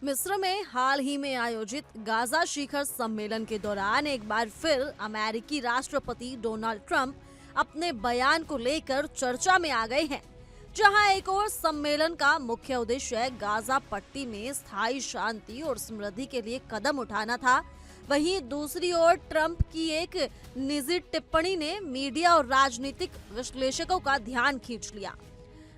मिस्र में हाल ही में आयोजित गाजा शिखर सम्मेलन के दौरान एक बार फिर अमेरिकी राष्ट्रपति डोनाल्ड ट्रंप अपने बयान को लेकर चर्चा में आ गए हैं। जहां एक और सम्मेलन का मुख्य उद्देश्य गाजा पट्टी में स्थायी शांति और समृद्धि के लिए कदम उठाना था, वहीं दूसरी ओर ट्रंप की एक निजी टिप्पणी ने मीडिया और राजनीतिक विश्लेषकों का ध्यान खींच लिया।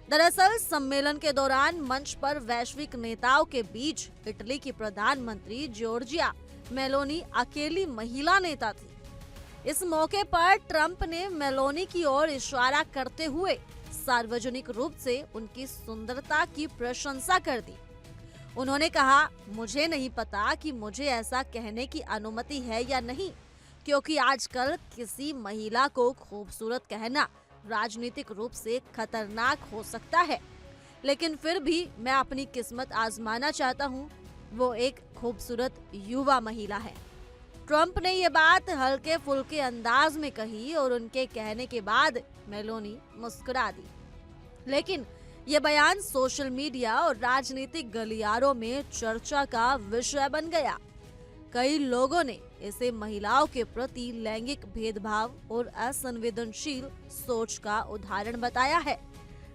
दरअसल सम्मेलन के दौरान मंच पर वैश्विक नेताओं के बीच इटली की प्रधानमंत्री जॉर्जिया मेलोनी अकेली महिला नेता थी। इस मौके पर ट्रंप ने मेलोनी की ओर इशारा करते हुए सार्वजनिक रूप से उनकी सुंदरता की प्रशंसा कर दी। उन्होंने कहा, मुझे नहीं पता कि मुझे ऐसा कहने की अनुमति है या नहीं, क्योंकि आजकल किसी महिला को खूबसूरत कहना राजनीतिक रूप से खतरनाक हो सकता है, लेकिन फिर भी मैं अपनी किस्मत आजमाना चाहता हूँ। वो एक खूबसूरत युवा महिला है। ट्रंप ने ये बात हल्के फुल्के अंदाज में कही और उनके कहने के बाद मेलोनी मुस्कुरा दी। लेकिन ये बयान सोशल मीडिया और राजनीतिक गलियारों में चर्चा का विषय बन गया। कई लोगों ने इसे महिलाओं के प्रति लैंगिक भेदभाव और असंवेदनशील सोच का उदाहरण बताया है।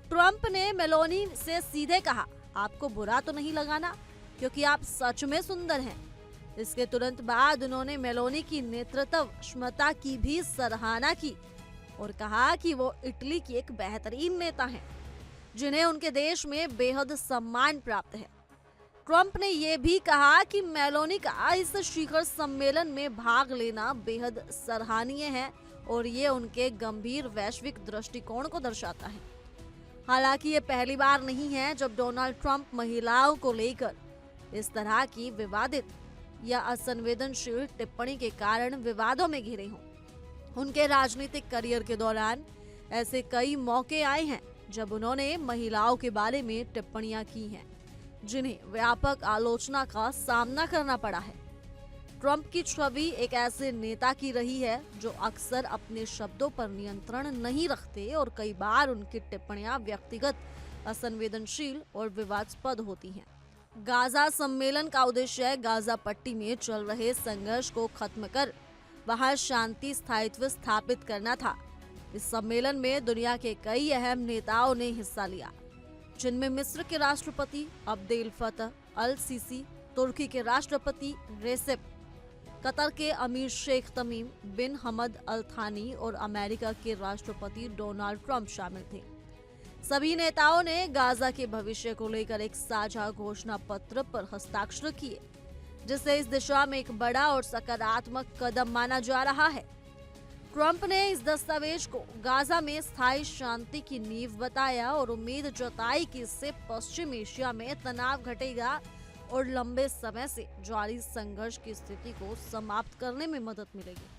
ट्रंप ने मेलोनी से सीधे कहा, आपको बुरा तो नहीं लगाना क्योंकि आप सच में सुंदर हैं। इसके तुरंत बाद उन्होंने मेलोनी की नेतृत्व क्षमता की भी सराहना की और कहा कि वो इटली की एक बेहतरीन नेता हैं, जिन्हें उनके देश में बेहद सम्मान प्राप्त है। ट्रंप ने यह भी कहा कि मेलोनी का इस शिखर सम्मेलन में भाग लेना बेहद सराहनीय है और ये उनके गंभीर वैश्विक दृष्टिकोण को दर्शाता है। हालांकि ये पहली बार नहीं है जब डोनाल्ड ट्रंप महिलाओं को लेकर इस तरह की विवादित या असंवेदनशील टिप्पणी के कारण विवादों में घिरे हों। उनके राजनीतिक करियर के दौरान ऐसे कई मौके आए हैं जब उन्होंने महिलाओं के बारे में टिप्पणियां की हैं, जिन्हें व्यापक आलोचना का सामना करना पड़ा है। ट्रंप की छवि एक ऐसे नेता की रही है जो अक्सर अपने शब्दों पर नियंत्रण नहीं रखते और कई बार उनकी टिप्पणियां व्यक्तिगत, असंवेदनशील और विवादास्पद होती हैं। गाजा सम्मेलन का उद्देश्य गाजा पट्टी में चल रहे संघर्ष को खत्म कर वहां शांति स्थायित्व स्थापित करना था। इस सम्मेलन में दुनिया के कई अहम नेताओं ने हिस्सा लिया, जिनमें मिस्र के राष्ट्रपति अब्देल फतह अल सीसी, तुर्की के राष्ट्रपति रेसेप, कतर के अमीर शेख तमीम बिन हमद अल थानी और अमेरिका के राष्ट्रपति डोनाल्ड ट्रंप शामिल थे। सभी नेताओं ने गाजा के भविष्य को लेकर एक साझा घोषणा पत्र पर हस्ताक्षर किए, जिसे इस दिशा में एक बड़ा और सकारात्मक कदम माना जा रहा है। ट्रंप ने इस दस्तावेज को गाजा में स्थायी शांति की नींव बताया और उम्मीद जताई कि इससे पश्चिम एशिया में तनाव घटेगा और लंबे समय से जारी संघर्ष की स्थिति को समाप्त करने में मदद मिलेगी।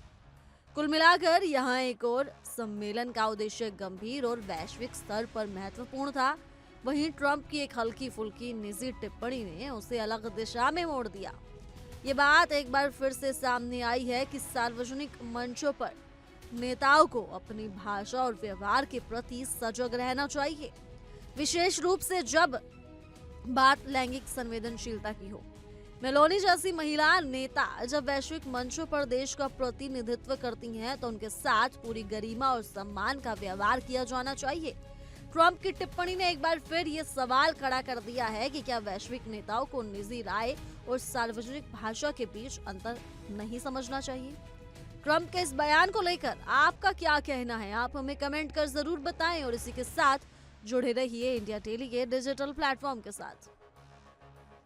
कुल मिलाकर यहाँ एक और सम्मेलन का उद्देश्य गंभीर और वैश्विक स्तर पर महत्वपूर्ण था, वहीं ट्रंप की एक हल्की फुल्की निजी टिप्पणी ने उसे अलग दिशा में मोड़ दिया। ये बात एक बार फिर से सामने आई है कि सार्वजनिक मंचों पर नेताओं को अपनी भाषा और व्यवहार के प्रति सजग रहना चाहिए, विशेष रूप से जब बात लैंगिक संवेदनशीलता की हो। मेलोनी जैसी महिला नेता जब वैश्विक मंचों पर देश का प्रतिनिधित्व करती हैं, तो उनके साथ पूरी गरिमा और सम्मान का व्यवहार किया जाना चाहिए। ट्रंप की टिप्पणी ने एक बार फिर ये सवाल खड़ा कर दिया है कि क्या वैश्विक नेताओं को निजी राय और सार्वजनिक भाषा के बीच अंतर नहीं समझना चाहिए। ट्रंप के इस बयान को लेकर आपका क्या कहना है, आप हमें कमेंट कर जरूर बताएं और इसी के साथ जुड़े रहिए इंडिया डेली के डिजिटल प्लेटफॉर्म के साथ।